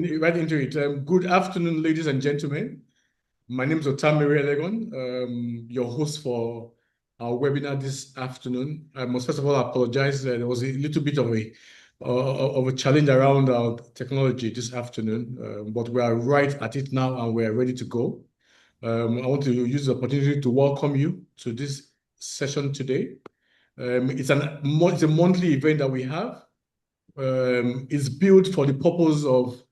Right into it. Good afternoon, ladies and gentlemen. My name is Otamere Elegon, your host for our webinar this afternoon. I must first of all apologize. There was a little bit of a challenge around our technology this afternoon, but we are right at it now and we are ready to go. I want to use the opportunity to welcome you to this session today. It's a monthly event that we have. It's built for the purpose of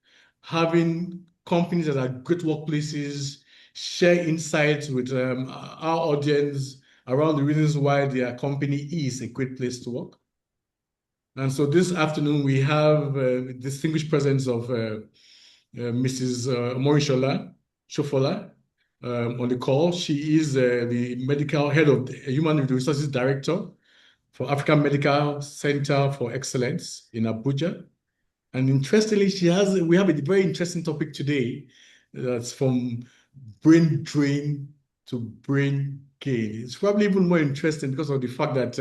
having companies that are great workplaces share insights with our audience around the reasons why their company is a great place to work. And so this afternoon we have distinguished presence of Mrs. Omorinsola Sofola on the call. She is the medical head of the Human Resources Director for African Medical Center for Excellence in Abuja. And interestingly, we have a very interesting topic today that's from brain drain to brain gain. It's probably even more interesting because of the fact that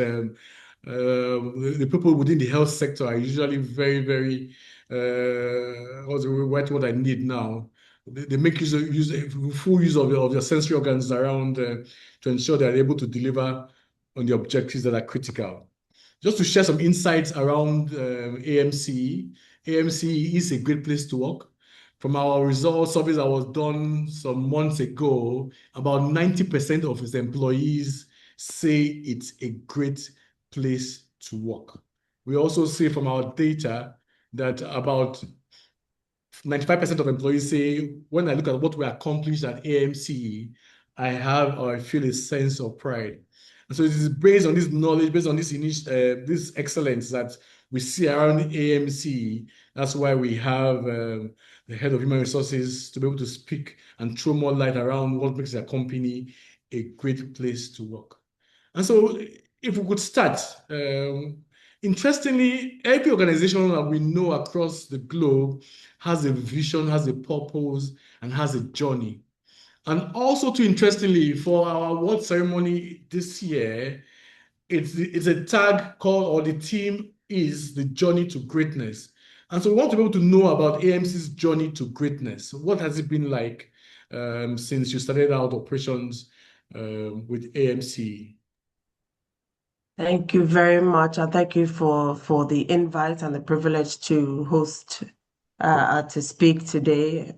the people within the health sector are usually very, what's the right word I need now? They make full use of their sensory organs around to ensure they're able to deliver on the objectives that are critical. Just to share some insights around AMCE. AMCE is a great place to work. From our results surveys that was done some months ago, about 90% of its employees say it's a great place to work. We also see from our data that about 95% of employees say, when I look at what we accomplished at AMCE, I have or I feel a sense of pride. And so it is based on this knowledge, based on this excellence that we see around AMCE. That's why we have the head of human resources to be able to speak and throw more light around what makes a company a great place to work. And so if we could start, interestingly, every organization that we know across the globe has a vision, has a purpose, and has a journey. And also, too interestingly, for our award ceremony this year, it's a tag called, or the theme is the journey to greatness. And so we want to be able to know about AMC's journey to greatness. What has it been like since you started out operations with AMC? Thank you very much, and thank you for the invite and the privilege to host to speak today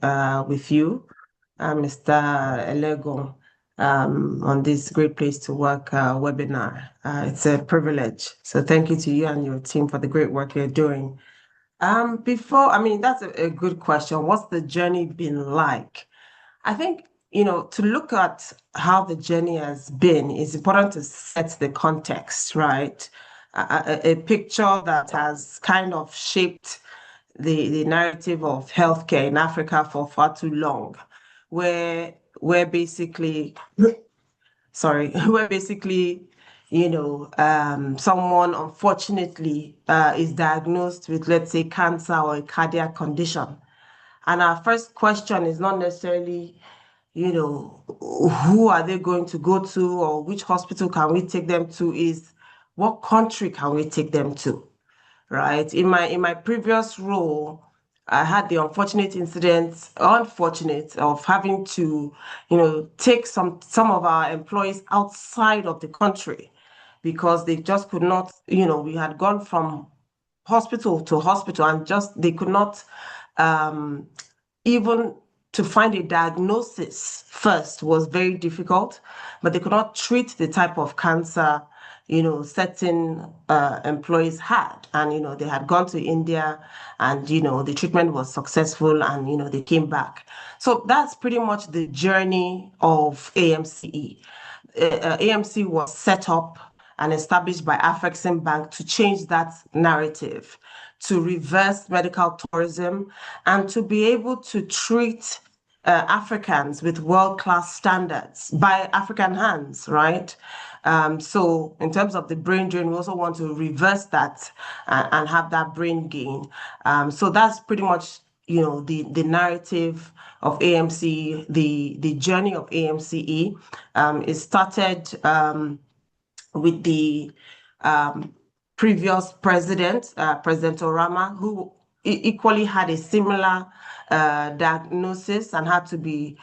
with you, Mr. Elegon, on this Great Place to Work webinar. It's a privilege. So thank you to you and your team for the great work you're doing. That's a good question. What's the journey been like? I think, to look at how the journey has been, it's important to set the context, right? A picture that has kind of shaped the narrative of healthcare in Africa for far too long, where basically, sorry, where basically, someone unfortunately is diagnosed with, let's say, cancer or a cardiac condition. And our first question is not necessarily, who are they going to go to or which hospital can we take them to, is what country can we take them to, right? In my previous role, I had the unfortunate of having to, take some of our employees outside of the country because they just could not, we had gone from hospital to hospital and just they could not even to find a diagnosis first was very difficult, but they could not treat the type of cancer, certain employees had. And, they had gone to India and, the treatment was successful and, they came back. So that's pretty much the journey of AMCE. AMC was set up and established by Afreximbank to change that narrative, to reverse medical tourism, and to be able to treat Africans with world-class standards by African hands, right? So in terms of the brain drain, we also want to reverse that and have that brain gain. So that's pretty much, the narrative of AMC, the journey of AMCE. It started with the previous president, President Orama, who equally had a similar diagnosis and had to be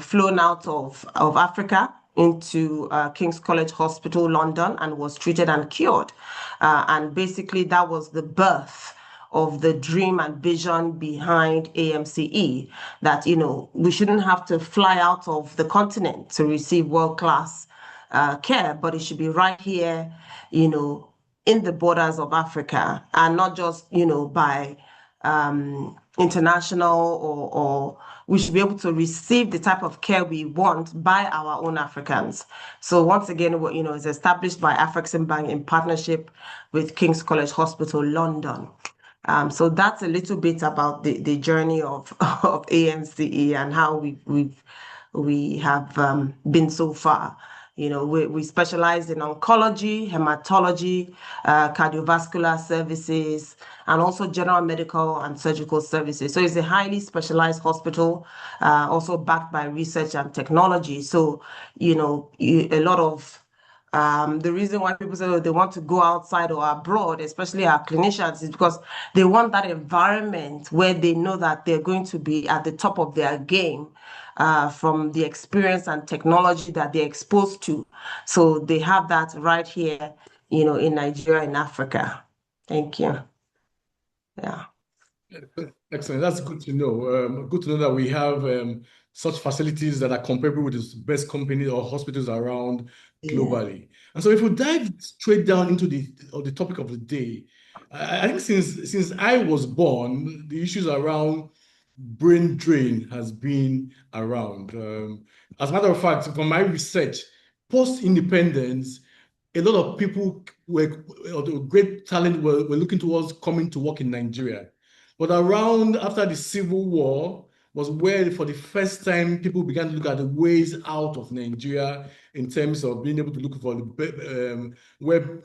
flown out of Africa into King's College Hospital, London, and was treated and cured. And basically, that was the birth of the dream and vision behind AMCE, that, we shouldn't have to fly out of the continent to receive world-class care, but it should be right here, in the borders of Africa, and not just, by international, or we should be able to receive the type of care we want by our own Africans. So once again, it's established by Afreximbank in partnership with King's College Hospital, London. So that's a little bit about the journey of AMCE and how we have been so far. We specialize in oncology, hematology, cardiovascular services, and also general medical and surgical services. So it's a highly specialized hospital, also backed by research and technology. So, a lot of the reason why people say they want to go outside or abroad, especially our clinicians, is because they want that environment where they know that they're going to be at the top of their game, from the experience and technology that they're exposed to. So they have that right here, in Nigeria and Africa. Thank you. Yeah. Excellent. That's good to know. Good to know that we have such facilities that are comparable with the best companies or hospitals around globally. And so, if we dive straight down into the topic of the day, I think since I was born, the issues around brain drain has been around. As a matter of fact, from my research, post-independence, a lot of people or the great talent were looking towards coming to work in Nigeria. But around after the Civil War was where, for the first time, people began to look at the ways out of Nigeria in terms of being able to look for where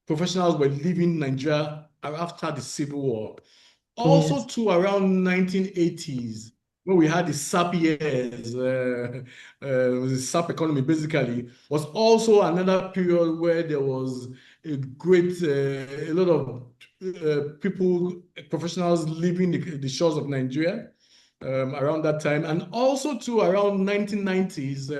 professionals were leaving Nigeria after the Civil War. Also, Yes. too, around 1980s, when we had the SAP years, the SAP economy basically, was also another period where there was a lot of people, professionals leaving the shores of Nigeria around that time. And also, too, around 1990s,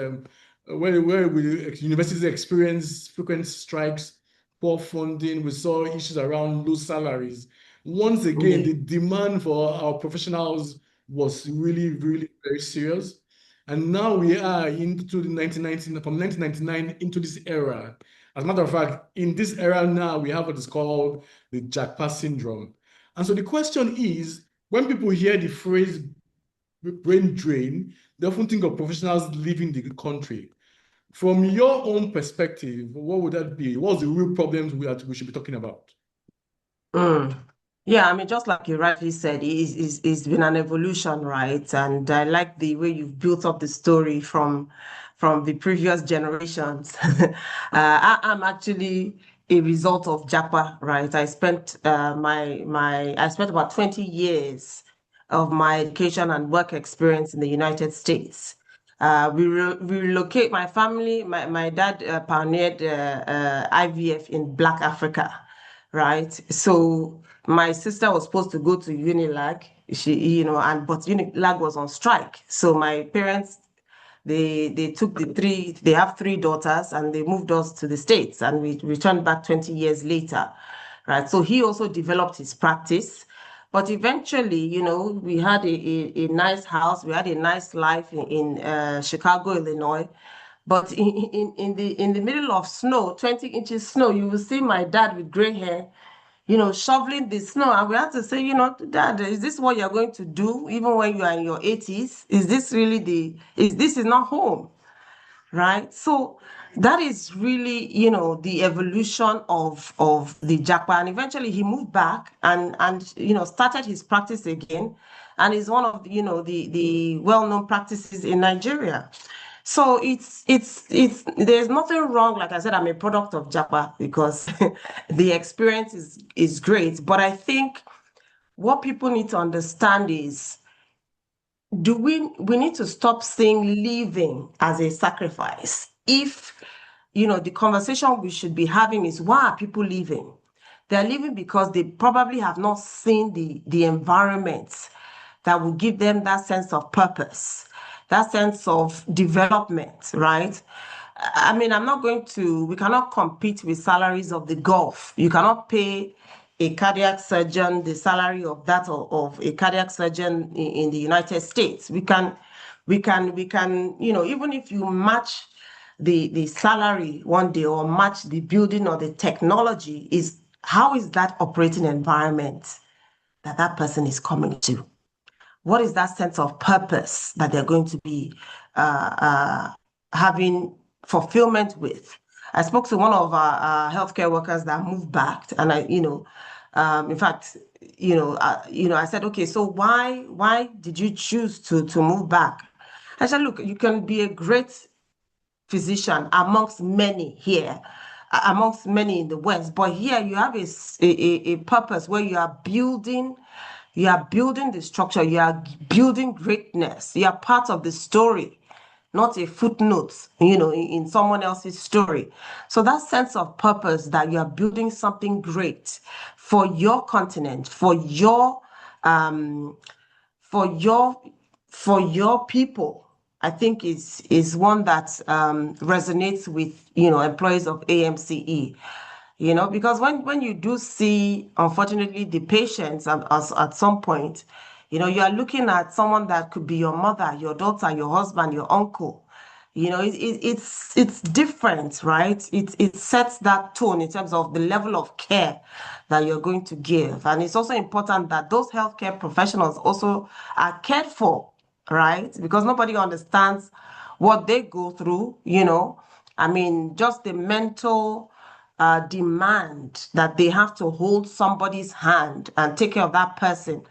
where universities experienced frequent strikes, poor funding, we saw issues around low salaries. Once again, the demand for our professionals was really, really very serious. And now we are into the 1990, from 1999 into this era. As a matter of fact, in this era now, we have what is called the Jackpot syndrome. And so the question is, when people hear the phrase brain drain, they often think of professionals leaving the country. From your own perspective, what would that be? What's the real problems we should be talking about? Yeah, I mean, just like you rightly said, it's been an evolution, right? And I like the way you've built up the story from the previous generations. I'm actually a result of JAPA, right? I spent I spent about 20 years of my education and work experience in the United States. We relocate my family. My dad pioneered IVF in Black Africa, right? So my sister was supposed to go to Unilag, but Unilag was on strike. So my parents, they took they have three daughters, and they moved us to the States, and we returned back 20 years later, right? So he also developed his practice. But eventually, we had a nice house, we had a nice life in Chicago, Illinois. But in the middle of snow, 20 inches snow, you will see my dad with gray hair, shoveling the snow. And we had to say, Dad, is this what you're going to do even when you are in your 80s? Is this really this is not home, right? So that is really, the evolution of the Japa. And eventually he moved back and started his practice again, and is one of, the well-known practices in Nigeria. So it's there's nothing wrong. Like I said, I'm a product of Japa because the experience is great. But I think what people need to understand is, we need to stop seeing living as a sacrifice. If the conversation we should be having is, why are people leaving? They're leaving because they probably have not seen the environment that will give them that sense of purpose, that sense of development, right? I mean, we cannot compete with salaries of the Gulf. You cannot pay a cardiac surgeon the salary of that of a cardiac surgeon in the United States. We can, even if you match the salary one day or match the building or the technology, is how is that operating environment that person is coming to? What is that sense of purpose that they're going to be having fulfillment with? I spoke to one of our healthcare workers that moved back, and in fact, I said, okay, so why did you choose to move back? I said, look, you can be a great physician amongst many here, amongst many in the West. But here you have a purpose where you are building the structure, you are building greatness, you are part of the story, not a footnote, in someone else's story. So that sense of purpose that you are building something great for your continent, um, for your for your people, I think is one that resonates with employees of AMCE. Because when you do see, unfortunately, the patients at some point, you are looking at someone that could be your mother, your daughter, your husband, your uncle. It's different, right? It sets that tone in terms of the level of care that you're going to give. And it's also important that those healthcare professionals also are cared for, right? Because nobody understands what they go through. I mean, just the mental demand that they have to hold somebody's hand and take care of that person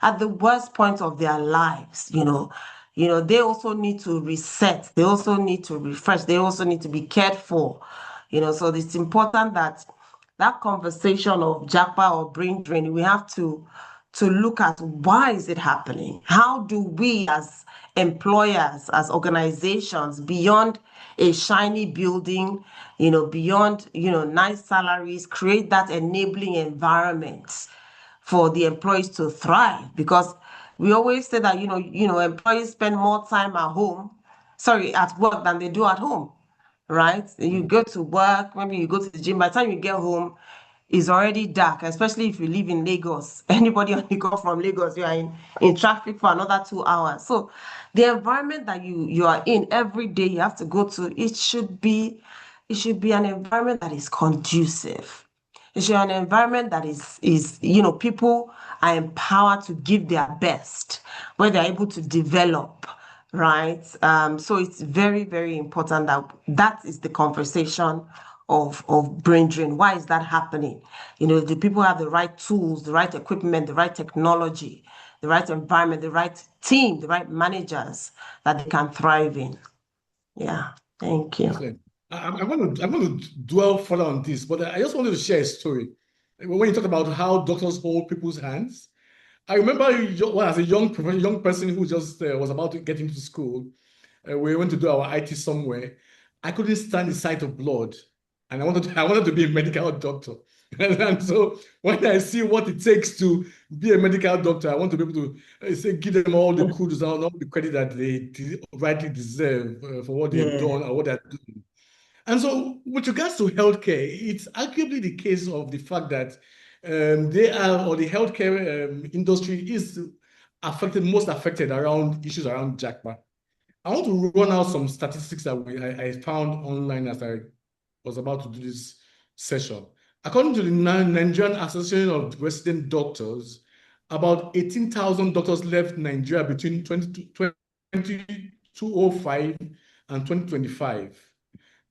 at the worst point of their lives. They also need to reset, they also need to refresh, they also need to be cared for. So it's important that conversation of japa or brain drain, we have to look at why is it happening? How do we as employers, as organizations, beyond a shiny building, beyond, nice salaries, create that enabling environment for the employees to thrive? Because we always say that, employees spend more time at work than they do at home, right? You go to work, maybe you go to the gym, by the time you get home, it's already dark, especially if you live in Lagos. Anybody on the call from Lagos, you are in traffic for another 2 hours. So the environment that you are in every day, you have to go to, it should be an environment that is conducive. It should be an environment that is people are empowered to give their best, where they're able to develop, right? So it's very, very important that is the conversation of brain drain. Why is that happening? Do people have the right tools, the right equipment, the right technology, the right environment, the right team, the right managers that they can thrive in? Yeah, thank you. Excellent. I'm going to dwell further on this, but I just wanted to share a story. When you talk about how doctors hold people's hands, I remember as a young person who just was about to get into school, we went to do our IT somewhere. I couldn't stand the sight of blood, and I wanted to be a medical doctor. And so when I see what it takes to be a medical doctor, I want to be able to give them all the kudos and all the credit that they rightly deserve for what they have done or what they're doing. And so, with regards to healthcare, it's arguably the case of the fact that the healthcare industry is most affected around issues around JACPA. I want to run out some statistics that I found online as I was about to do this session. According to the Nigerian Association of Resident Doctors, about 18,000 doctors left Nigeria between 2005 and 2025.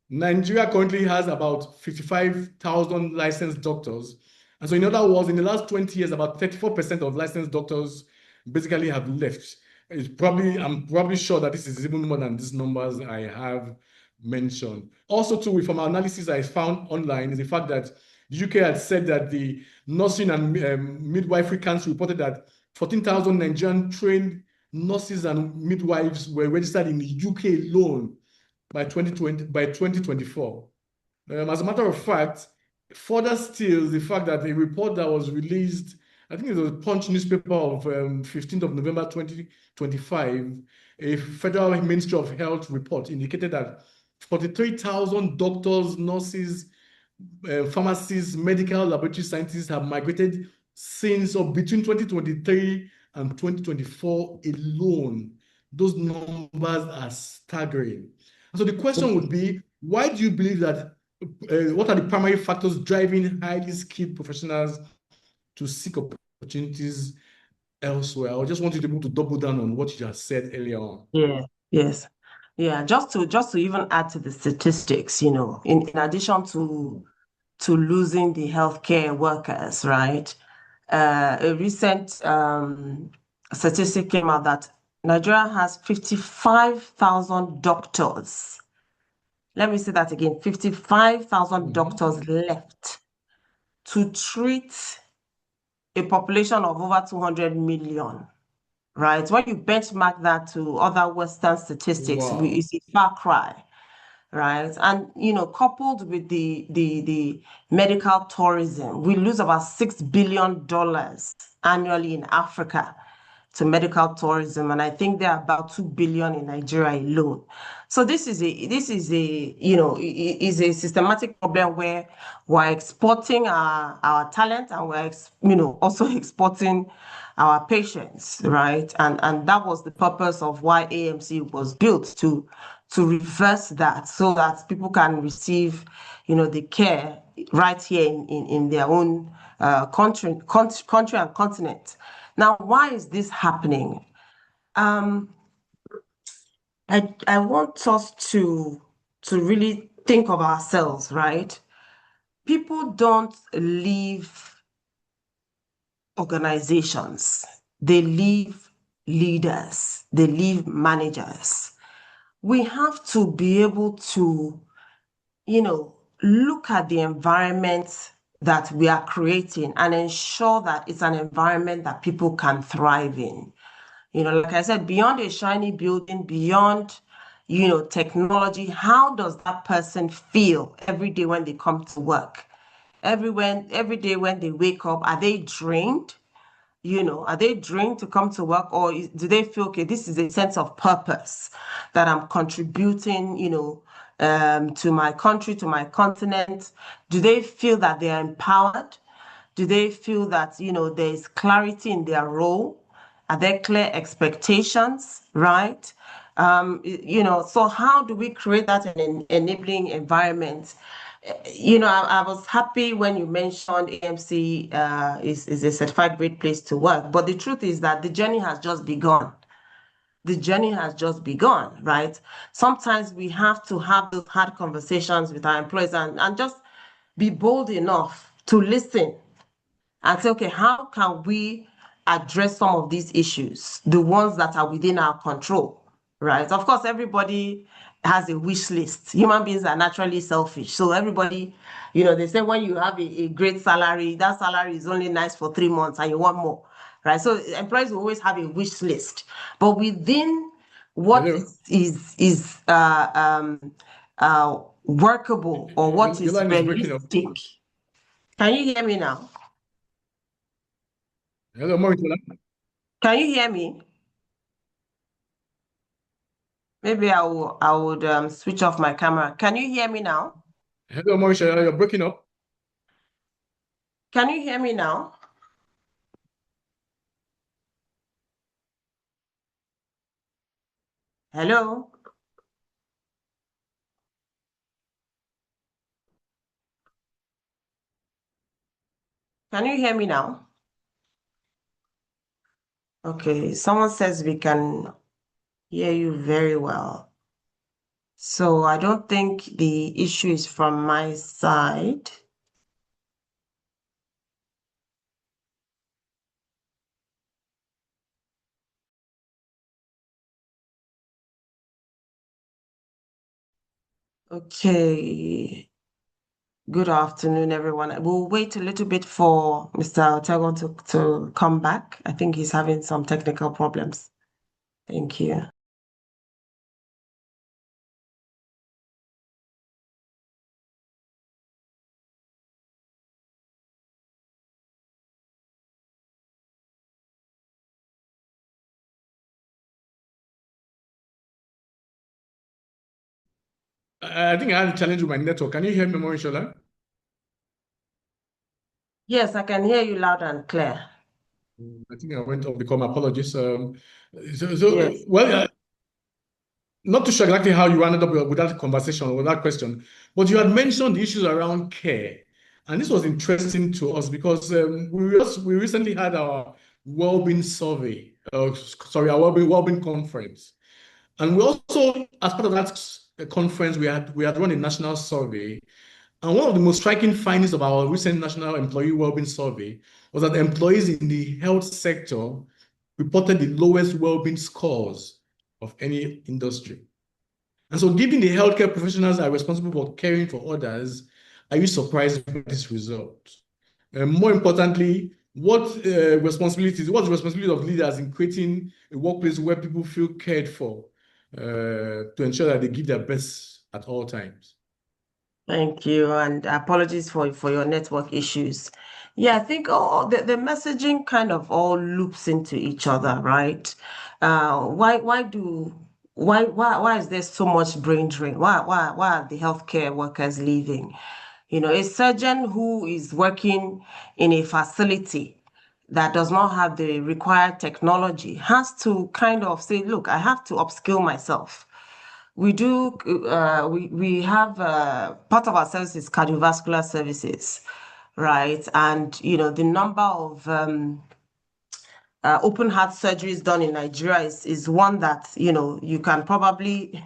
Nigeria currently has about 55,000 licensed doctors. And so in other words, in the last 20 years, about 34% of licensed doctors basically have left. I'm probably sure that this is even more than these numbers I have mentioned. Also, too, from our analysis I found online is the fact that the UK had said that the Nursing and Midwifery Council reported that 14,000 Nigerian trained nurses and midwives were registered in the UK alone by 2024. As a matter of fact, further still, the fact that a report that was released, I think it was a Punch newspaper of 15th of November 2025, a Federal Ministry of Health report indicated that 43,000 doctors, nurses, pharmacists, medical laboratory scientists have migrated since or between 2023 and 2024 alone. Those numbers are staggering. So the question would be, why do you believe that? What are the primary factors driving highly skilled professionals to seek opportunities elsewhere? I just want you to be able to double down on what you just said earlier on. Yeah, yes. Yeah, just to even add to the statistics, in addition to losing the healthcare workers, right? A recent statistic came out that Nigeria has 55,000 doctors. Let me say that again, 55,000 doctors left to treat a population of over 200 million, right? When you benchmark that to other Western statistics, Wow. it's a far cry, right? And coupled with the medical tourism, we lose about $6 billion annually in Africa to medical tourism, and I think there are about 2 billion in Nigeria alone. So this is a systematic problem where we're exporting our talent, and we're also exporting our patients, right? And that was the purpose of why AMC was built, to reverse that, so that people can receive the care right here in their own country and continent. Now, why is this happening? I want us to really think of ourselves, right? People don't leave organizations, they leave leaders, they leave managers. We have to be able to, look at the environment that we are creating and ensure that it's an environment that people can thrive in. Like I said, beyond a shiny building, beyond, technology, how does that person feel every day when they come to work? Every day when they wake up, are they drained? Are they drained to come to work, or do they feel, okay, this is a sense of purpose that I'm contributing, to my country, to my continent? Do they feel that they are empowered? Do they feel that, there is clarity in their role? Are there clear expectations, right? So how do we create that enabling environment? I was happy when you mentioned AMC is a certified great place to work, but the truth is that the journey has just begun. The journey has just begun, right? Sometimes we have to have those hard conversations with our employees, and just be bold enough to listen and say, okay, how can we address some of these issues, the ones that are within our control, right? Of course, everybody has a wish list. Human beings are naturally selfish. So everybody, they say when you have a great salary, that salary is only nice for 3 months and you want more, right? So employees will always have a wish list. But within what Hello? workable, or what Your is line is breaking up. realistic. Can you hear me now? Hello, Omorinsola. Can you hear me? Maybe I would switch off my camera. Can you hear me now? Hello, Omorinsola, you're breaking up. Can you hear me now? Hello? Can you hear me now? Okay, someone says we can hear you very well. So I don't think the issue is from my side. Okay. Good afternoon, everyone. We'll wait a little bit for Mr. Otagon to come back. I think he's having some technical problems. Thank you. I think I had a challenge with my network. Can you hear me, Omorinsola? Yes, I can hear you loud and clear. I think I went off the call. My apologies. Yes. Well, not too sure exactly how you ended up with that conversation or with that question, but you had mentioned the issues around care. And this was interesting to us because we recently had our well-being survey, sorry, our well-being conference. And we also, as part of that conference, we had run a national survey. And one of the most striking findings of our recent National Employee Wellbeing Survey was that employees in the health sector reported the lowest well-being scores of any industry. And so, given the healthcare professionals are responsible for caring for others, are you surprised by this result? And more importantly, what's the responsibility of leaders in creating a workplace where people feel cared for to ensure that they give their best at all times? Thank you, and apologies for your network issues. Yeah, I think the messaging kind of all loops into each other, right? Why is there so much brain drain? Why are the healthcare workers leaving? A surgeon who is working in a facility that does not have the required technology has to kind of say, look, I have to upskill myself. We have part of our service is cardiovascular services, right? And the number of open heart surgeries done in Nigeria is one that you can probably,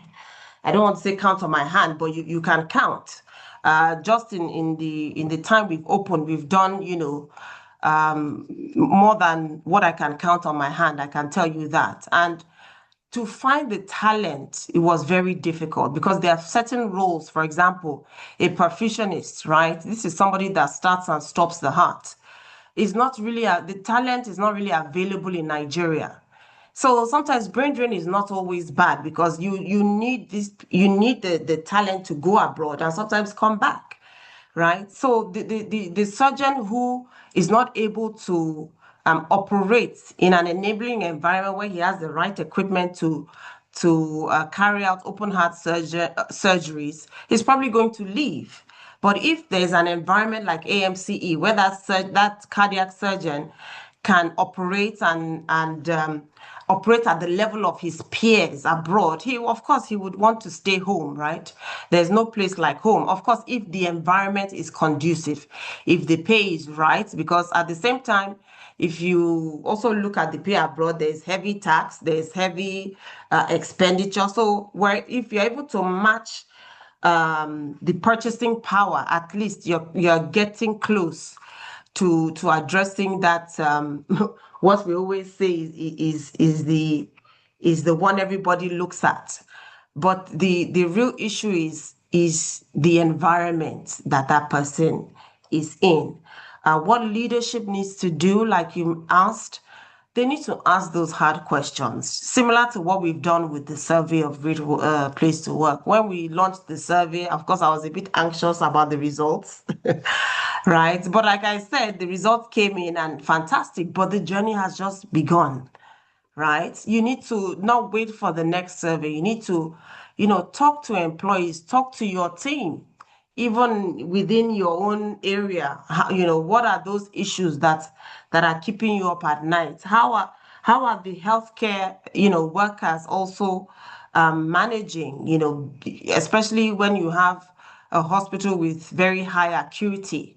I don't want to say count on my hand, but you can count. Just in the time we've opened, we've done more than what I can count on my hand. I can tell you that. And to find the talent, it was very difficult because there are certain roles. For example, a perfusionist, right? This is somebody that starts and stops the heart. Is not really the talent is not really available in Nigeria. So sometimes brain drain is not always bad because you need the talent to go abroad and sometimes come back, right? So the surgeon who is not able to operate in an enabling environment where he has the right equipment to carry out open heart surgeries is probably going to leave. But if there's an environment like AMCE where that cardiac surgeon can operate and operate at the level of his peers abroad, of course he would want to stay home, right? There's no place like home. Of course, if the environment is conducive, if the pay is right, because at the same time, if you also look at the pay abroad, there's heavy tax, there's heavy expenditure. So where if you're able to match the purchasing power, at least you're getting close to addressing that. What we always say is the one everybody looks at, but the real issue is the environment that person is in. What leadership needs to do, like you asked, they need to ask those hard questions, similar to what we've done with the survey of Great Place to Work. When we launched the survey, of course, I was a bit anxious about the results, right? But like I said, the results came in and fantastic, but the journey has just begun, right? You need to not wait for the next survey. You need to, talk to employees, talk to your team, even within your own area. What are those issues that are keeping you up at night? How are the healthcare, workers also managing, especially when you have a hospital with very high acuity,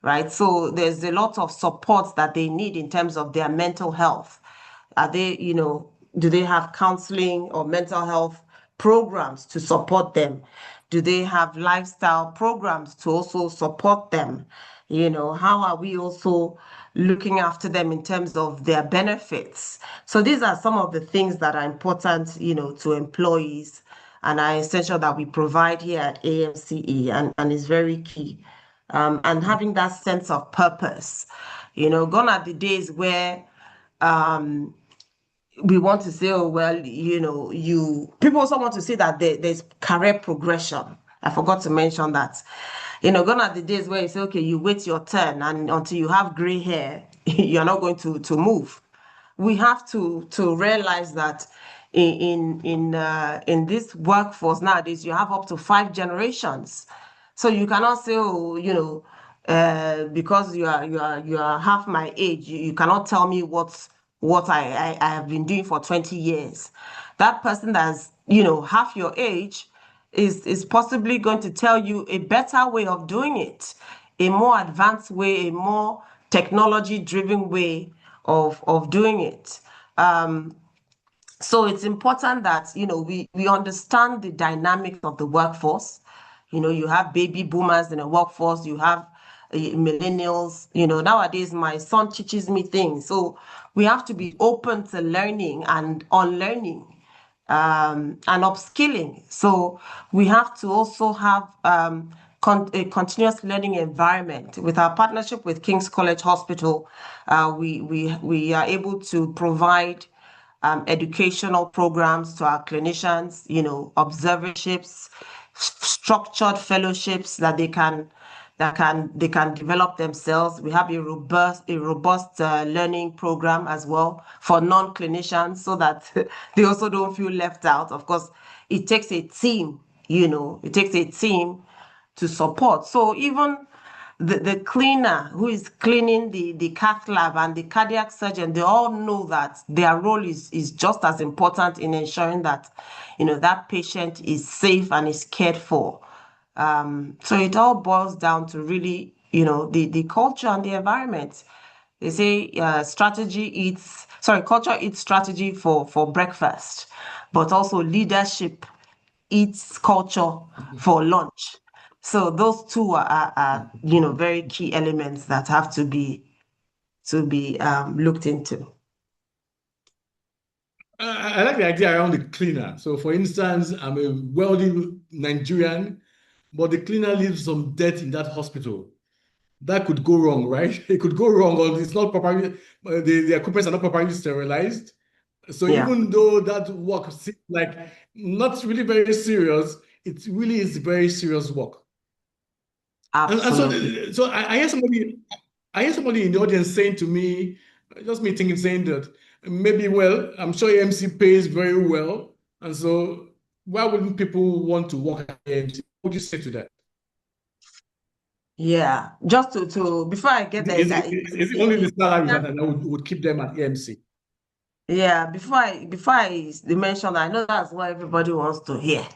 right? So there's a lot of support that they need in terms of their mental health. Are they, do they have counseling or mental health programs to support them? Do they have lifestyle programs to also support them? How are we also looking after them in terms of their benefits? So these are some of the things that are important, to employees and are essential that we provide here at AMCE and is very key. And having that sense of purpose, gone are the days where we want to say, oh, well, people also want to see that there's career progression. I forgot to mention that. Gone are the days where you say, okay, you wait your turn, and until you have gray hair, you're not going to move. We have to realize that in this workforce nowadays, you have up to 5 generations. So you cannot say, oh, because you are half my age, you cannot tell me what I have been doing for 20 years. That person that's, half your age is possibly going to tell you a better way of doing it, a more advanced way, a more technology-driven way of doing it. So it's important that, we understand the dynamics of the workforce. You have baby boomers in the workforce, you have millennials. Nowadays my son teaches me things. So we have to be open to learning and unlearning, and upskilling. So we have to also have a continuous learning environment. With our partnership with King's College Hospital, we are able to provide educational programs to our clinicians, observerships, structured fellowships that they can develop themselves. We have a robust learning program as well for non-clinicians, so that they also don't feel left out. Of course, it takes a team, to support. So even the cleaner who is cleaning the cath lab and the cardiac surgeon, they all know that their role is just as important in ensuring that, that patient is safe and is cared for. So it all boils down to really, the culture and the environment. They say culture eats strategy for breakfast, but also leadership eats culture for lunch. So those two are very key elements that have to be looked into. I like the idea around the cleaner. So, for instance, I'm a wealthy Nigerian, but the cleaner leaves some dirt in that hospital. That could go wrong, right? It could go wrong, or it's not properly, the equipment are not properly sterilized. So Yeah, even though that work seems like not really very serious, it really is very serious work. And absolutely. so I hear somebody in the audience saying to me, just me thinking, saying that maybe, well, I'm sure AMC pays very well, and so why wouldn't people want to work at AMC? What would you say to that? Yeah, just to before I get there, Is it only the salaries that would keep them at AMC? yeah, before I mention that, I know that's what everybody wants to hear.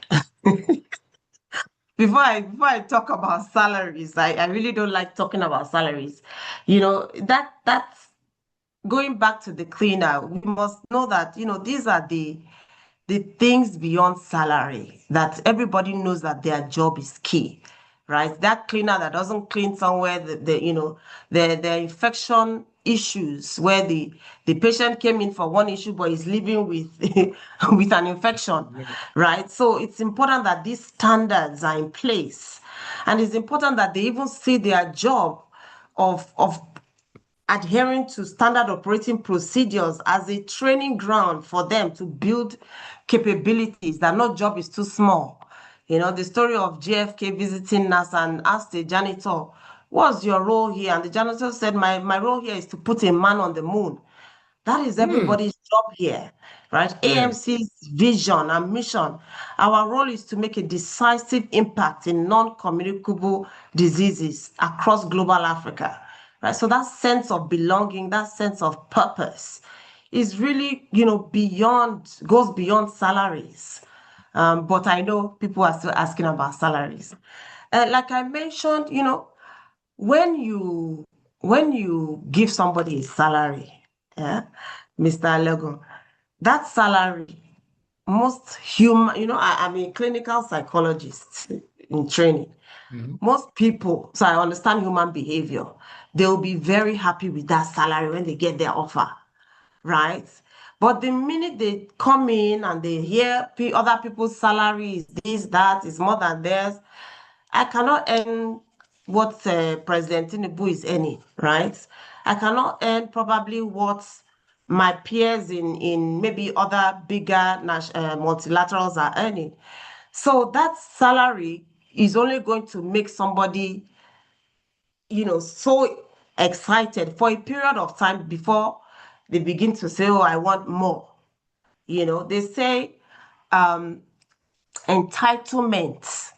Before I talk about salaries, I really don't like talking about salaries. That's going back to the cleaner. We must know that, these are the things beyond salary, that everybody knows that their job is key, right? That cleaner that doesn't clean somewhere, the infection issues where the patient came in for one issue but is living with with an infection, right? So it's important that these standards are in place, and it's important that they even see their job of adhering to standard operating procedures as a training ground for them to build capabilities, that no job is too small. The story of JFK visiting NASA and asked the janitor, what's your role here? And the janitor said, my role here is to put a man on the moon. That is Hmm. everybody's job here, right? Yes. AMC's vision and mission. Our role is to make a decisive impact in non-communicable diseases across global Africa, right? So that sense of belonging, that sense of purpose is really, goes beyond salaries. But I know people are still asking about salaries. Like I mentioned, when you when you give somebody a salary, yeah, Mr. Elegon, that salary, most human, I'm a clinical psychologist in training. Mhm. Most people, so I understand human behavior, they'll be very happy with that salary when they get their offer, right? But the minute they come in and they hear other people's salary is this, that is more than theirs, I cannot earn what President Tinubu is earning, right? I cannot earn probably what my peers in maybe other bigger multilaterals are earning. So that salary is only going to make somebody, so excited for a period of time before they begin to say, oh, I want more. They say entitlement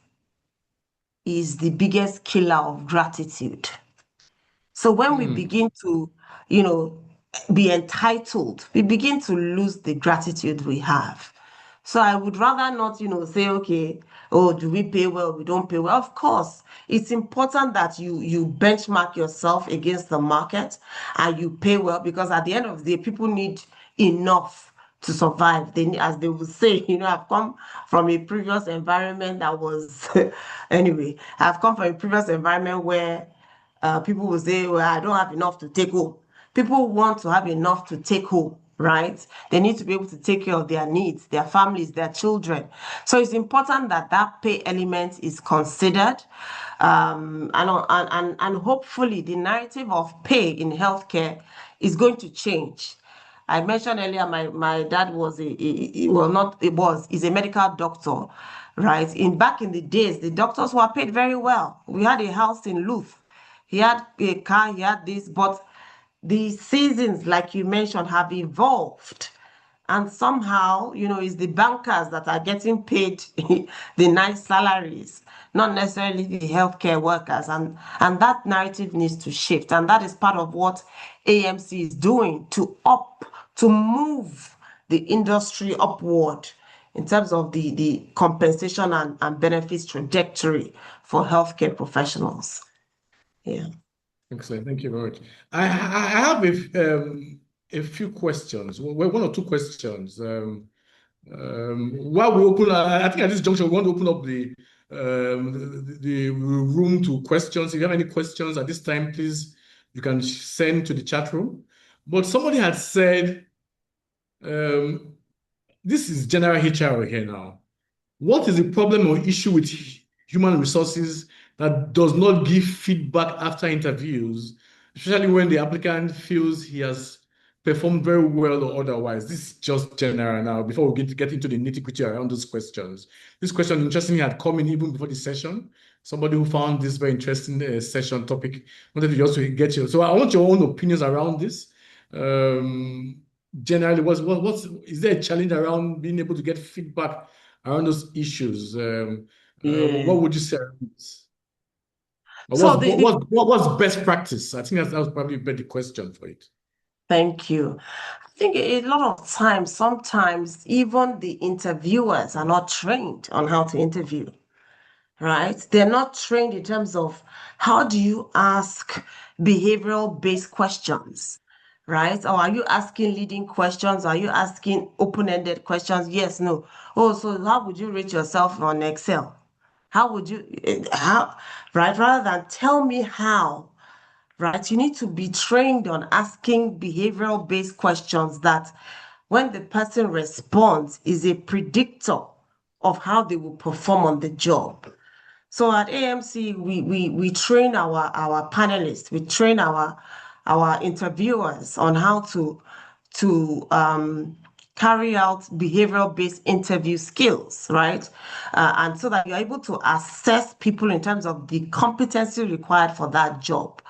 is the biggest killer of gratitude. So when we begin to, you know, be entitled, we begin to lose the gratitude we have. So I would rather not, say, okay, oh, do we pay well? We don't pay well. Of course, it's important that you benchmark yourself against the market and you pay well, because at the end of the day, people need enough to survive. They need, as they would say, I've come from a previous environment that was anyway, I've come from a previous environment where people will say, well, I don't have enough to take home. People want to have enough to take home, right? They need to be able to take care of their needs, their families, their children. So it's important that that pay element is considered. And hopefully the narrative of pay in healthcare is going to change. I mentioned earlier, my dad was is a medical doctor, right? Back in the days, the doctors were paid very well. We had a house in Louth. He had a car, he had this, but the seasons, like you mentioned, have evolved. And somehow, it's the bankers that are getting paid the nice salaries, not necessarily the healthcare workers. And that narrative needs to shift. And that is part of what AMC is doing to move the industry upward in terms of the compensation and benefits trajectory for healthcare professionals. Yeah. Excellent. Thank you very much. I have a few questions, one or two questions. While we open, I think at this juncture, we want to open up the room to questions. If you have any questions at this time, please, you can send to the chat room. But somebody had said, this is general HR here now. What is the problem or issue with human resources that does not give feedback after interviews, especially when the applicant feels he has performed very well or otherwise? This is just general now, before we get into the nitty-gritty around those questions. This question, interestingly, had come in even before the session. Somebody who found this very interesting session topic wanted to just get you. So I want your own opinions around this. Generally, is there a challenge around being able to get feedback around those issues? Yeah. What would you say around this? So What's best practice? I think that was probably a better question for it. thank you. I think a lot of times, sometimes even the interviewers are not trained on how to interview, right? They're not trained in terms of how do you ask behavioral based questions, right? Or are you asking leading questions? Are you asking open-ended questions? Yes, no. Oh, so how would you rate yourself on Excel? How would you, how, right? Rather than tell me how, right? You need to be trained on asking behavioral based questions that when the person responds is a predictor of how they will perform on the job. So at AMC, we train our panelists, we train our interviewers on how to carry out behavioral-based interview skills, right? And so that you're able to assess people in terms of the competency required for that job,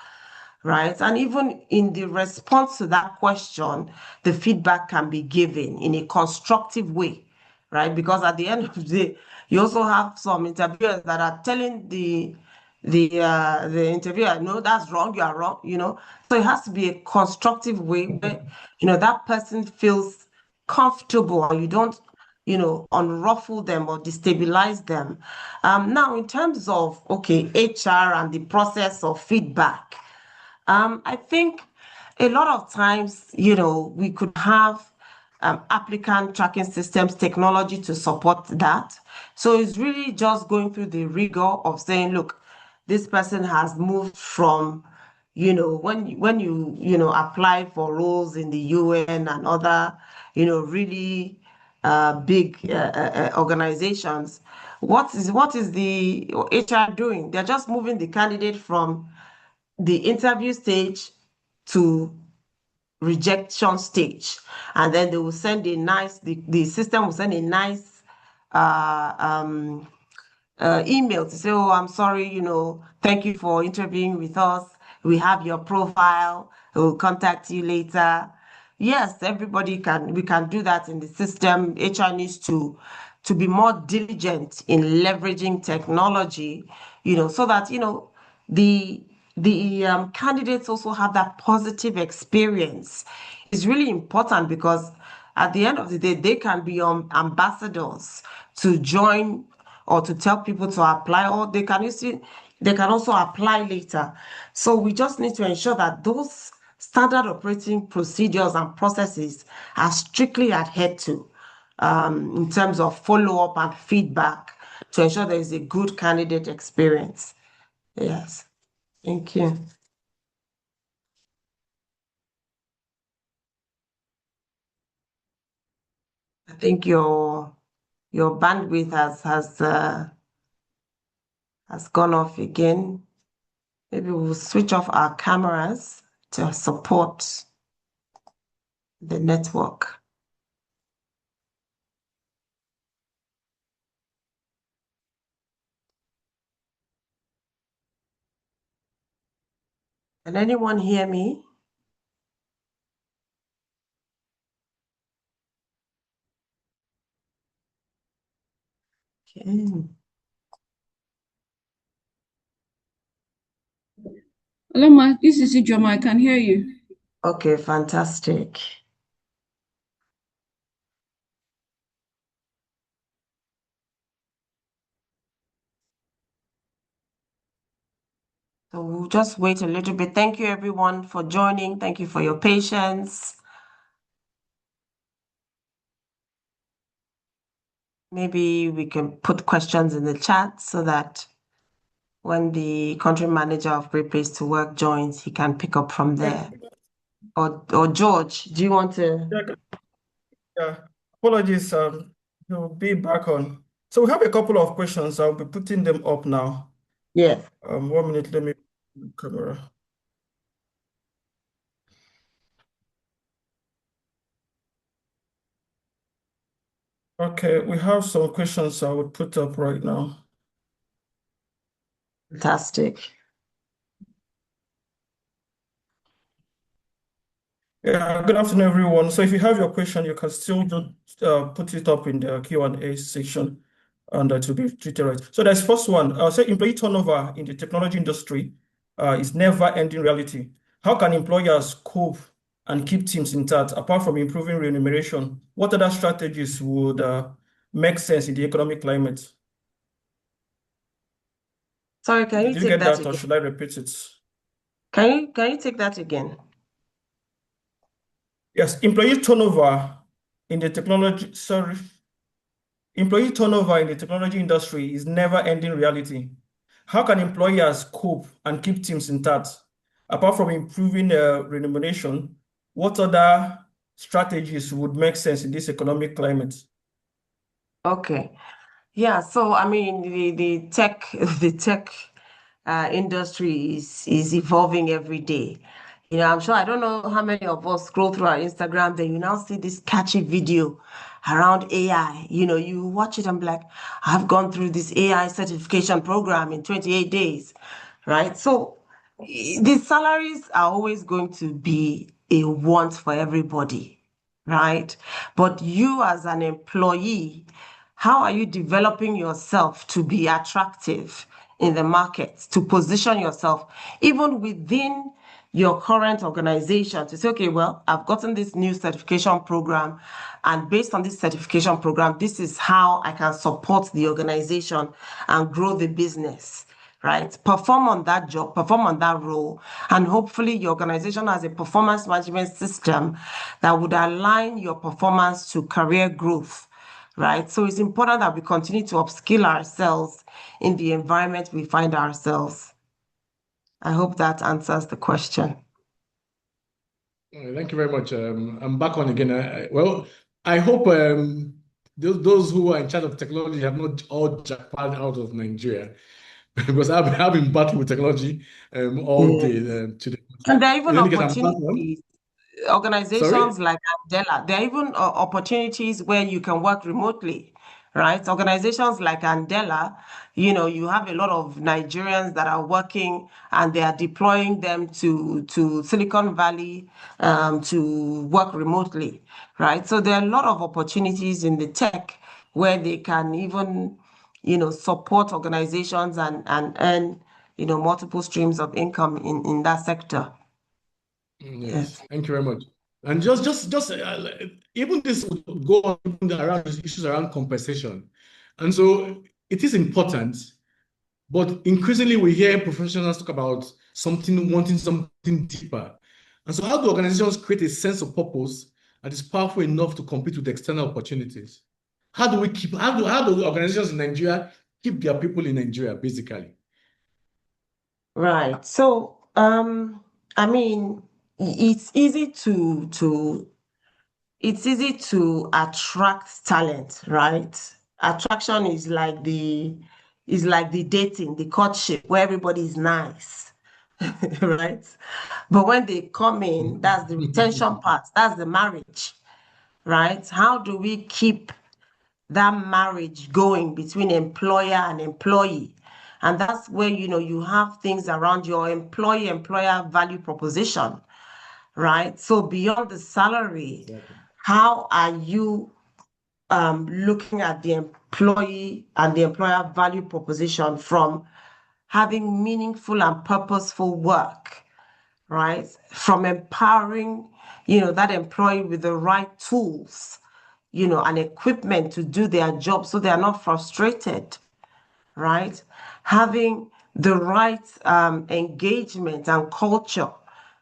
right? And even in the response to that question, the feedback can be given in a constructive way, right? Because at the end of the day, you also have some interviewers that are telling the interviewer, no, that's wrong, you are wrong, So it has to be a constructive way where, that person feels comfortable and you don't, unruffle them or destabilize them. Now, in terms of, okay, HR and the process of feedback, I think a lot of times, we could have applicant tracking systems technology to support that. So it's really just going through the rigor of saying, look, this person has moved from, when you apply for roles in the UN and other, really big organizations, what is the HR doing? They're just moving the candidate from the interview stage to rejection stage, and then they will send the system will send a nice uh, um, email to say, oh, I'm sorry, thank you for interviewing with us, we have your profile, we'll contact you later, yes, we can do that in the system. HR needs to be more diligent in leveraging technology, so that, the candidates also have that positive experience. It's really important because at the end of the day, they can be ambassadors to join or to tell people to apply, or they can also apply later. So we just need to ensure that those standard operating procedures and processes are strictly adhered to, in terms of follow-up and feedback, to ensure there is a good candidate experience. Yes, thank you. I think your bandwidth has gone off again. Maybe we'll switch off our cameras to support the network. Can anyone hear me? Okay. Hello, Ma. This is Ijoma. I can hear you. Okay, fantastic. So we'll just wait a little bit. Thank you, everyone, for joining. Thank you for your patience. Maybe we can put questions in the chat so that when the country manager of Great Place to Work joins, he can pick up from there. Or George, do you want to? Yeah, apologies. You'll be back on. So we have a couple of questions. I'll be putting them up now. Yes. 1 minute. Let me camera. Okay, we have some questions I would put up right now. Fantastic. Yeah, good afternoon, everyone. So if you have your question, you can still put it up in the Q&A section, and it will be treated right. So there's first one. Say employee turnover in the technology industry is never-ending reality. How can employers cope and keep teams intact apart from improving remuneration? What other strategies would make sense in the economic climate? Sorry, can you Did you take get that that, or again? should I repeat it? Can you take that again? Yes, employee turnover in the technology, employee turnover in the technology industry is never-ending reality. How can employers cope and keep teams intact? Apart from improving remuneration, what other strategies would make sense in this economic climate? Okay. Yeah, so I mean the tech the tech industry is evolving every day. I'm sure I don't know how many of us scroll through our Instagram, then you now see this catchy video around AI. You watch it and be like, I've gone through this AI certification program in 28 days, right? So the salaries are always going to be a want for everybody, right? But you as an employee, how are you developing yourself to be attractive in the market, to position yourself even within your current organization to say, okay, well, I've gotten this new certification program, and based on this certification program, this is how I can support the organization and grow the business, right? Perform on that job, perform on that role, and hopefully your organization has a performance management system that would align your performance to career growth, right? So it's important that we continue to upskill ourselves in the environment we find ourselves. I hope that answers the question. Thank you very much. I'm back on again. Well, I hope those who are in charge of technology have not all jackpot out of Nigeria because I've been battling with technology all day Yes. today. And there are even In any case, I'm back on. opportunities, organizations Sorry? like Andela, there are even opportunities where you can work remotely, right? Organizations like Andela, you have a lot of Nigerians that are working and they are deploying them to Silicon Valley to work remotely, right? So there are a lot of opportunities in the tech where they can even, support organizations and earn, multiple streams of income in that sector. Yes, thank you very much. And just even this would go on even around issues around compensation. And so it is important, but increasingly we hear professionals talk about wanting something deeper. And so how do organizations create a sense of purpose that is powerful enough to compete with external opportunities? How do organizations in Nigeria keep their people in Nigeria, basically? Right. So, I mean, it's easy to attract talent, right? Attraction is like the dating, the courtship, where everybody is nice, right? But when they come in, that's the retention part, that's the marriage, right? How do we keep that marriage going between employer and employee? And that's where, you have things around your employer value proposition, right? So beyond the salary, Exactly. how are you looking at the employee and the employer value proposition from having meaningful and purposeful work, right? From empowering, that employee with the right tools, and equipment to do their job so they are not frustrated, right? Having the right engagement and culture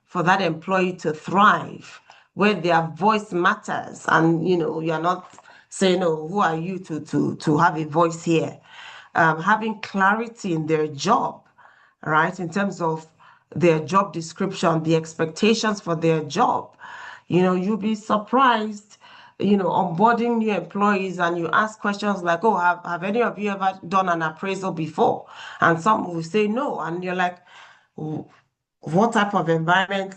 for that employee to thrive, where their voice matters, and you're not saying, "Oh, who are you to have a voice here?" Having clarity in their job, right? In terms of their job description, the expectations for their job. You'll be surprised, onboarding new employees and you ask questions like, oh, have any of you ever done an appraisal before? And some will say no. And you're like, what type of environment,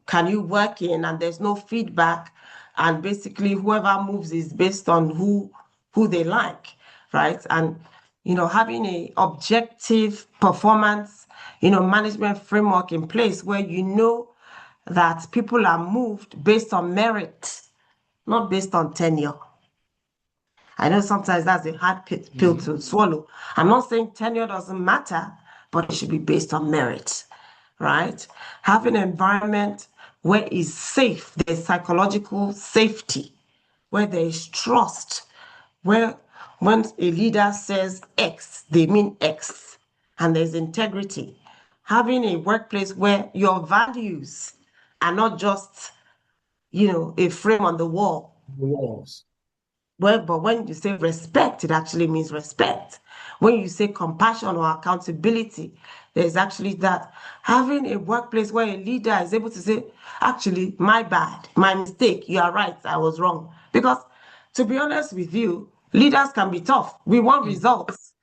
can you work in? And there's no feedback. And basically whoever moves is based on who they like, right? And, having a objective performance, management framework in place where that people are moved based on merit, not based on tenure. I know sometimes that's a hard pill to swallow. I'm not saying tenure doesn't matter, but it should be based on merit, right? Having an environment where it's safe, there's psychological safety, where there is trust, where when a leader says X, they mean X, and there's integrity. Having a workplace where your values are not just, a frame on the wall. The walls. Well, but when you say respect, it actually means respect. When you say compassion or accountability, there's actually that. Having a workplace where a leader is able to say, actually, my bad, my mistake, you are right, I was wrong. Because to be honest with you, leaders can be tough. We want results.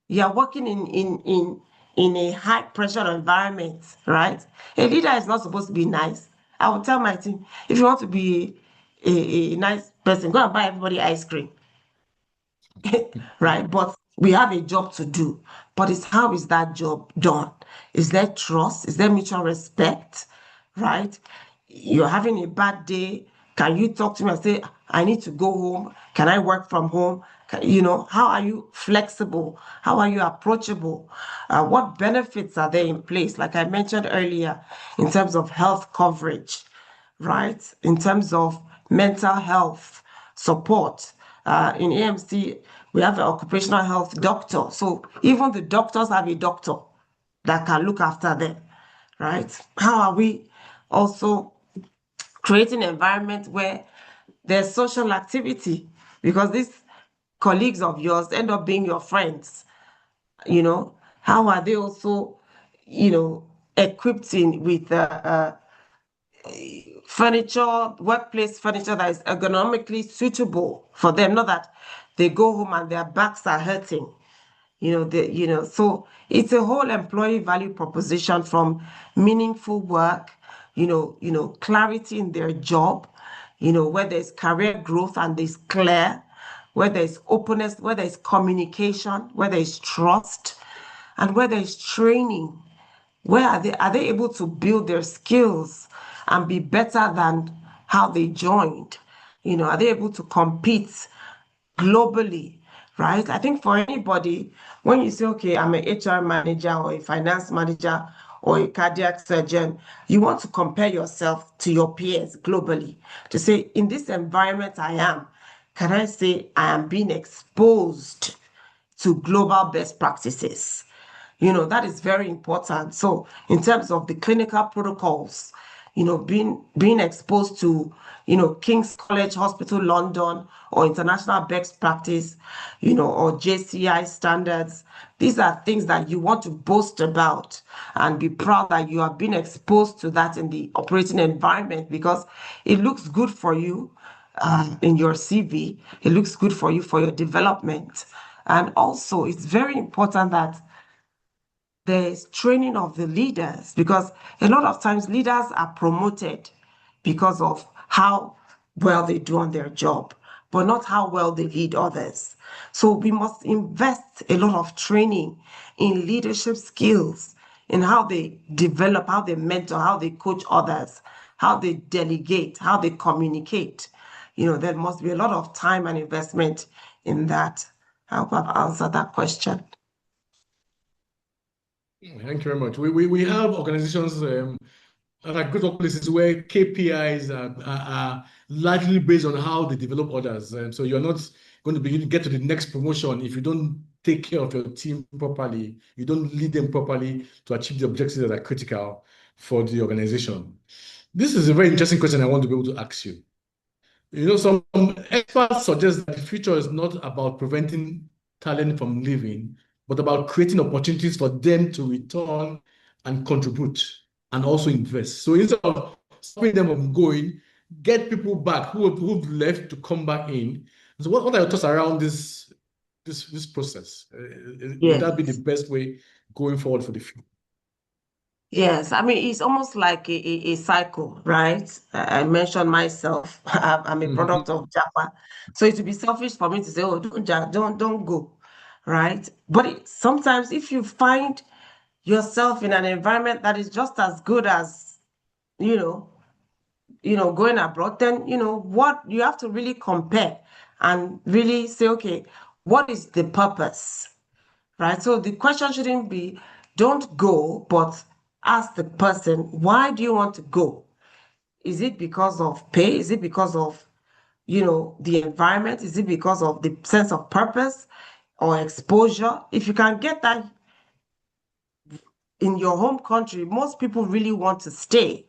You are working in a high pressure environment, right? A leader is not supposed to be nice. I will tell my team, if you want to be a nice person, go and buy everybody ice cream. Right? But we have a job to do. But it's how is that job done? Is there trust? Is there mutual respect? Right? You're having a bad day. Can you talk to me and say, I need to go home? Can I work from home? How are you flexible? How are you approachable? What benefits are there in place? Like I mentioned earlier, in terms of health coverage, right? In terms of mental health support. In AMC, we have an occupational health doctor. So even the doctors have a doctor that can look after them, right? How are we also creating an environment where there's social activity? Because these colleagues of yours end up being your friends, How are they also, equipped with furniture, workplace furniture that is ergonomically suitable for them, not that they go home and their backs are hurting. So it's a whole employee value proposition from meaningful work, clarity in their job, where there's career growth and there's clear, where there's openness, where there's communication, where there's trust, and where there's training. Where are they able to build their skills and be better than how they joined? Are they able to compete globally, right? I think for anybody, when you say, okay, I'm an HR manager or a finance manager or a cardiac surgeon, you want to compare yourself to your peers globally to say, in this environment I am, can I say I am being exposed to global best practices? That is very important. So in terms of the clinical protocols, being exposed to, King's College Hospital London or international best practice, or JCI standards, these are things that you want to boast about and be proud that you have been exposed to that in the operating environment, because it looks good for you in your CV. It looks good for you for your development. And also, it's very important that there's training of the leaders, because a lot of times leaders are promoted because of how well they do on their job, but not how well they lead others. So we must invest a lot of training in leadership skills, in how they develop, how they mentor, how they coach others, how they delegate, how they communicate. There must be a lot of time and investment in that. I hope I've answered that question. Thank you very much. We have organizations like good workplaces where KPIs are largely based on how they develop others. So you're not going to be able to get to the next promotion if you don't take care of your team properly, you don't lead them properly to achieve the objectives that are critical for the organization. This is a very interesting question I want to be able to ask you. Some experts suggest that the future is not about preventing talent from leaving, but about creating opportunities for them to return and contribute and also invest. So instead of stopping them from going, get people back who've left to come back in. So what are your thoughts around this process? Would that be the best way going forward for the future? Yes, I mean, it's almost like a cycle, right? I mentioned myself, I'm a product of Japa. So it would be selfish for me to say, oh, don't go, right? But sometimes if you find yourself in an environment that is just as good as, going abroad, then, what you have to really compare and really say, okay, what is the purpose? Right? So the question shouldn't be, don't go, but ask the person, why do you want to go? Is it because of pay? Is it because of, the environment? Is it because of the sense of purpose or exposure? If you can get that in your home country, most people really want to stay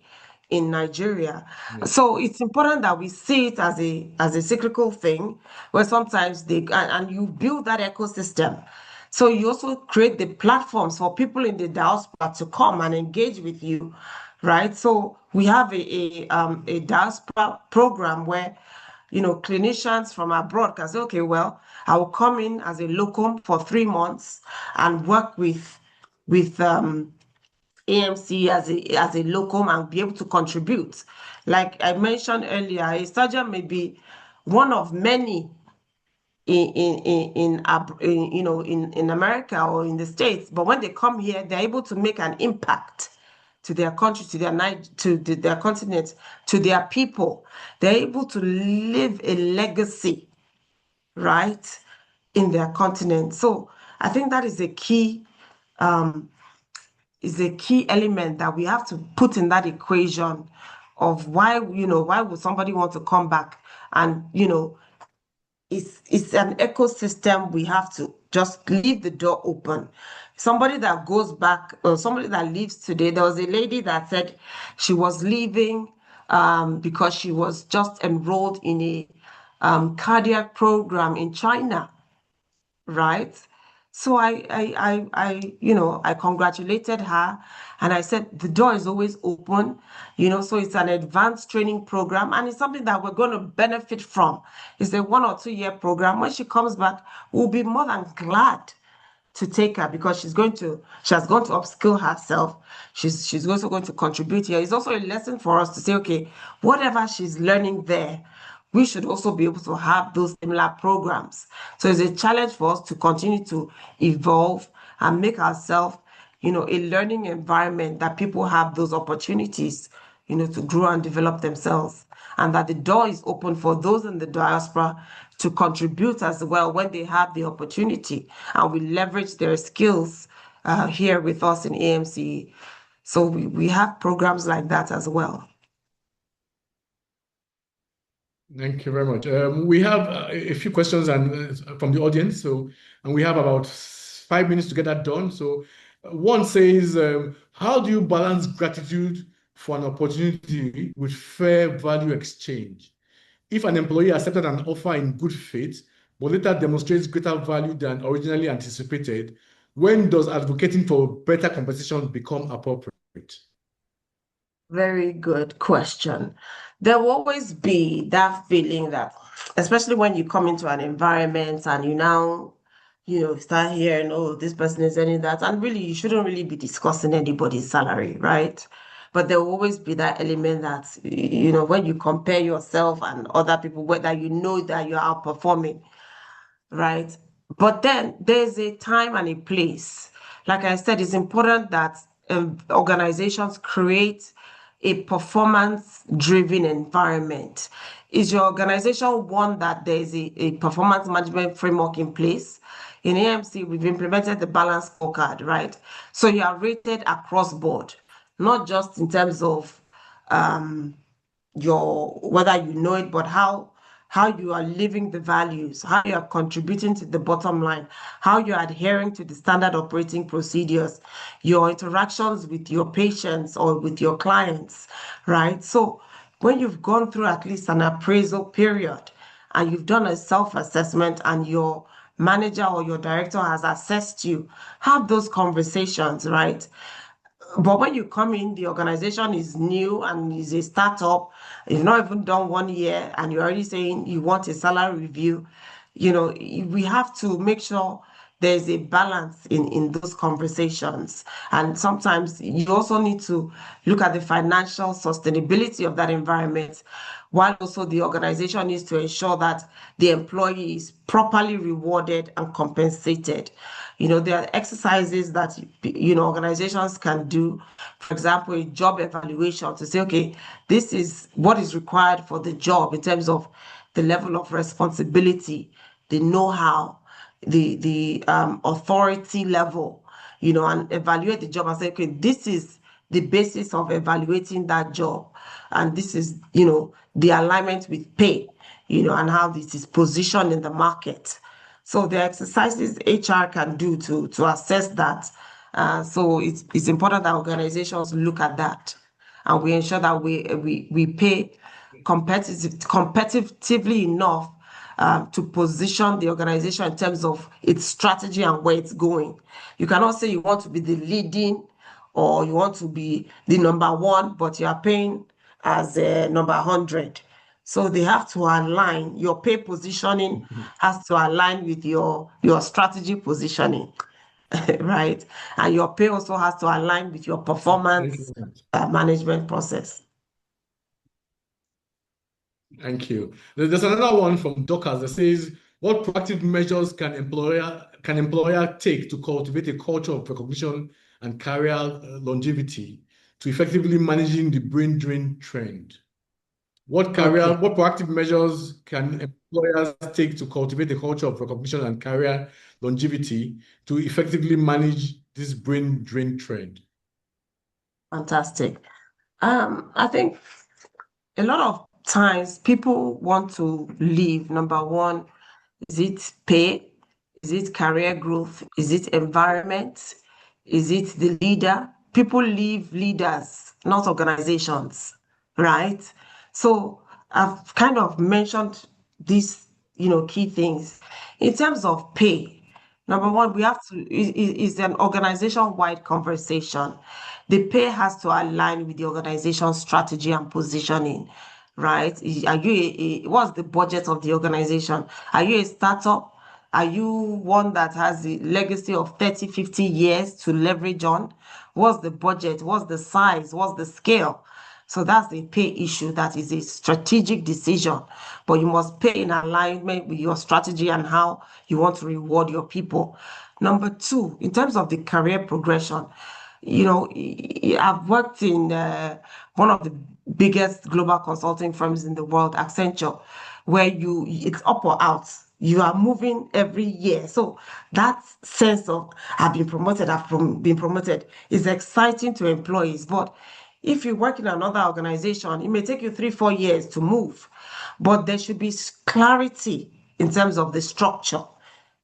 in Nigeria. So it's important that we see it as a cyclical thing, where sometimes and you build that ecosystem. So you also create the platforms for people in the diaspora to come and engage with you, right? So we have a diaspora program where, clinicians from abroad can say, okay, well, I will come in as a locum for 3 months and work with AMCE as a locum and be able to contribute. Like I mentioned earlier, a surgeon may be one of many in America or in the States, but when they come here, they're able to make an impact to their country, to their continent, to their people. They're able to leave a legacy, right, in their continent. So I think that is a key element that we have to put in that equation of why would somebody want to come back. And it's an ecosystem. We have to just leave the door open. Somebody that goes back, or somebody that leaves today, there was a lady that said she was leaving because she was just enrolled in a cardiac program in China, right? So I congratulated her, and I said the door is always open, so it's an advanced training program, and it's something that we're going to benefit from. It's a 1 or 2 year program. When she comes back, we'll be more than glad to take her, because she has gone to upskill herself. She's also going to contribute here. It's also a lesson for us to say, okay, whatever she's learning there, we should also be able to have those similar programs. So it's a challenge for us to continue to evolve and make ourselves, a learning environment that people have those opportunities, to grow and develop themselves. And that the door is open for those in the diaspora to contribute as well when they have the opportunity, and we leverage their skills here with us in AMCE. So we have programs like that as well. Thank you very much. We have a few questions from the audience, and we have about 5 minutes to get that done. So one says, how do you balance gratitude for an opportunity with fair value exchange? If an employee accepted an offer in good faith, but later demonstrates greater value than originally anticipated, when does advocating for better compensation become appropriate? Very good question. There will always be that feeling that, especially when you come into an environment and you now, start hearing, oh, this person is earning that, and really, you shouldn't really be discussing anybody's salary, right? But there will always be that element that, when you compare yourself and other people, whether you know that you're outperforming, right? But then there's a time and a place. Like I said, it's important that organizations create a performance-driven environment. Is your organization one that there's a performance management framework in place? In AMC, we've implemented the balance scorecard, right? So you are rated across board, not just in terms of your whether you know it, but how you are living the values, how you are contributing to the bottom line, how you're adhering to the standard operating procedures, your interactions with your patients or with your clients, right? So when you've gone through at least an appraisal period and you've done a self-assessment and your manager or your director has assessed you, have those conversations, right? But when you come in, the organization is new and is a startup. You've not even done 1 year and you're already saying you want a salary review. We have to make sure there's a balance in those conversations. And sometimes you also need to look at the financial sustainability of that environment, while also the organization needs to ensure that the employee is properly rewarded and compensated. There are exercises that, organizations can do. For example, a job evaluation to say, okay, this is what is required for the job in terms of the level of responsibility, the know-how, the authority level, and evaluate the job and say, okay, this is the basis of evaluating that job. And this is, the alignment with pay, and how this is positioned in the market. So the exercises HR can do to assess that. So it's important that organizations look at that, and we ensure that we pay competitively enough to position the organization in terms of its strategy and where it's going. You cannot say you want to be the leading or you want to be the number one, but you are paying as number 100. So they have to align. Your pay positioning has to align with your strategy positioning, right? And your pay also has to align with your performance management process. Thank you. There's another one from Dockers that says, what proactive measures can employer take to cultivate a culture of recognition and career longevity to effectively managing the brain drain trend? What proactive measures can employers take to cultivate a culture of recognition and career longevity to effectively manage this brain drain trend? Fantastic. I think a lot of times people want to leave. Number one, is it pay? Is it career growth? Is it environment? Is it the leader? People leave leaders, not organizations, right? So I've kind of mentioned these, key things. In terms of pay, number one, we have to, is an organization-wide conversation. The pay has to align with the organization's strategy and positioning, right? Are you what's the budget of the organization? Are you a startup? Are you one that has a legacy of 30, 50 years to leverage on? What's the budget? What's the size? What's the scale? So that's the pay issue. That is a strategic decision, but you must pay in alignment with your strategy and how you want to reward your people. Number two, in terms of the career progression, I've worked in one of the biggest global consulting firms in the world, Accenture, where it's up or out. You are moving every year. So that sense of I've been promoted is exciting to employees. But if you work in another organization, it may take you 3-4 years to move. But there should be clarity in terms of the structure,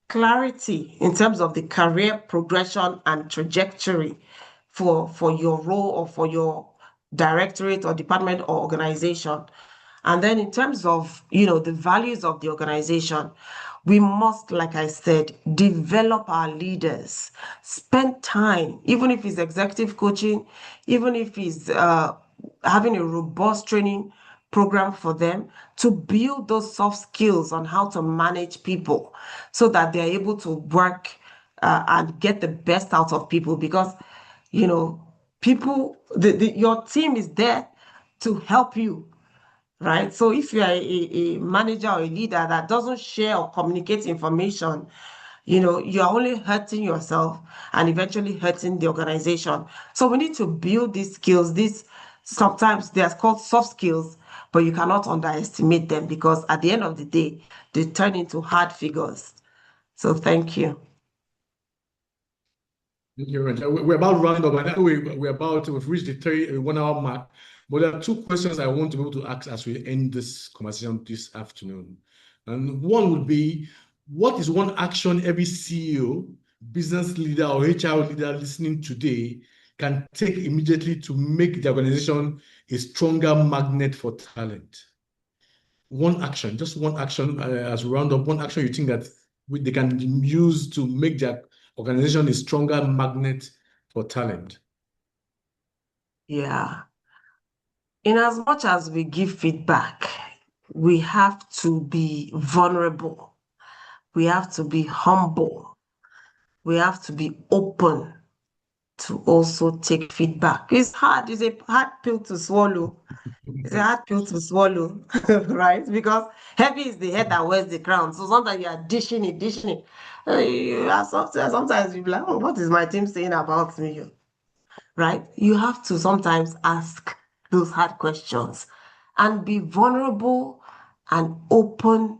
clarity in terms of the career progression and trajectory for your role or for your directorate or department or organization. And then in terms of, the values of the organization, we must, like I said, develop our leaders, spend time, even if it's executive coaching, even if it's having a robust training program for them to build those soft skills on how to manage people so that they're able to work and get the best out of people because, your team is there to help you, right? So if you are a manager or a leader that doesn't share or communicate information, you're only hurting yourself and eventually hurting the organization. So we need to build these skills. Sometimes they're called soft skills, but you cannot underestimate them because at the end of the day, they turn into hard figures. So thank you. We're about round up. I know we've reached the 1 hour mark, but there are two questions I want to be able to ask as we end this conversation this afternoon. And one would be, what is one action every CEO, business leader, or HR leader listening today can take immediately to make the organization a stronger magnet for talent? One action, just one action as we round up, one action you think that they can use to make their organization a stronger magnet for talent. Yeah. In as much as we give feedback, we have to be vulnerable. We have to be humble. We have to be open to also take feedback. It's hard. It's a hard pill to swallow. It's a hard pill to swallow, right? Because heavy is the head that wears the crown. So sometimes you are dishing it. Sometimes you be like, oh, what is my team saying about me? Right? You have to sometimes ask those hard questions and be vulnerable and open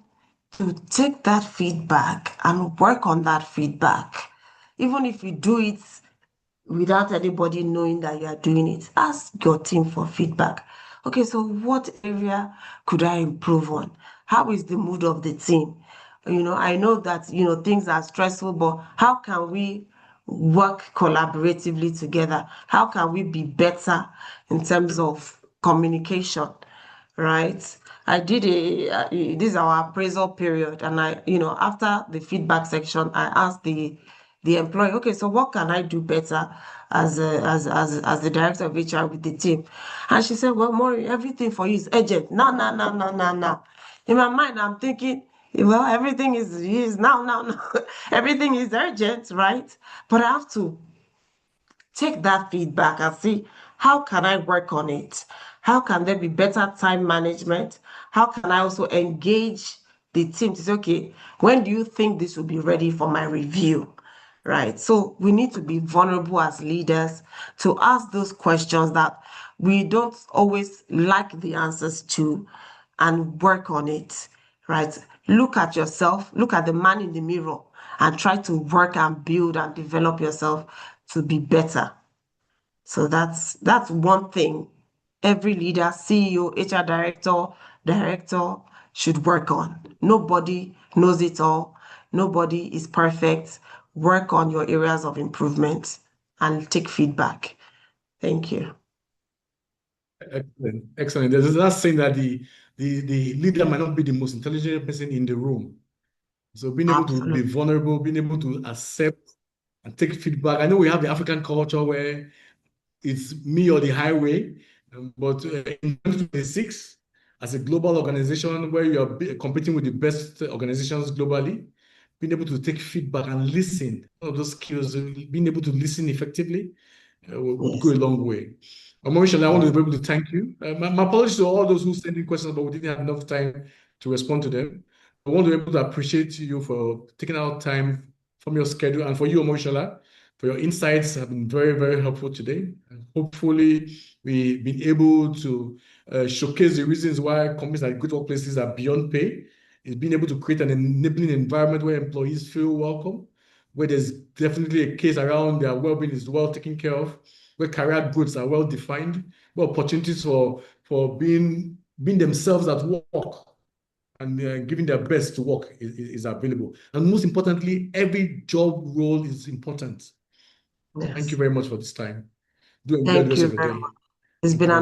to take that feedback and work on that feedback. Even if you do it without anybody knowing that you are doing it, ask your team for feedback. Okay, so what area could I improve on? How is the mood of the team? I know that, things are stressful, but how can we work collaboratively together? How can we be better in terms of communication, right? I did this is our appraisal period, and after the feedback section, I asked the employee, okay, so what can I do better as the director of HR with the team? And she said, well, Maury, everything for you is urgent. No. In my mind, I'm thinking, well, everything is now. Everything is urgent, right? But I have to take that feedback and see how can I work on it? How can there be better time management? How can I also engage the team to say, okay, when do you think this will be ready for my review? Right. So we need to be vulnerable as leaders to ask those questions that we don't always like the answers to and work on it. Right. Look at yourself, look at the man in the mirror and try to work and build and develop yourself to be better. So that's one thing every leader, CEO, HR director should work on. Nobody knows it all. Nobody is perfect. Work on your areas of improvement and take feedback. Thank you. Excellent. There's that saying that the leader might not be the most intelligent person in the room. So being able to be vulnerable, being able to accept and take feedback. I know we have the African culture where it's me or the highway, but in 2026, as a global organization where you are competing with the best organizations globally, being able to take feedback and listen, all of those skills, being able to listen effectively would go a long way. Omorinsola, I want to be able to thank you. My apologies to all those who sent in questions, but we didn't have enough time to respond to them. I want to be able to appreciate you for taking out time from your schedule, and for you, Omorinsola, for your insights have been very, very helpful today. And hopefully, we've been able to showcase the reasons why companies like Great Workplaces are beyond pay. It's being able to create an enabling environment where employees feel welcome, where there's definitely a case around their well-being is well taken care of, where career growths are well defined, where opportunities for being themselves at work and giving their best to work is available. And most importantly, every job role is important. Yes. Thank you very much for this time. Do enjoy the Thank rest you of your very day. much. It's Thank been you. an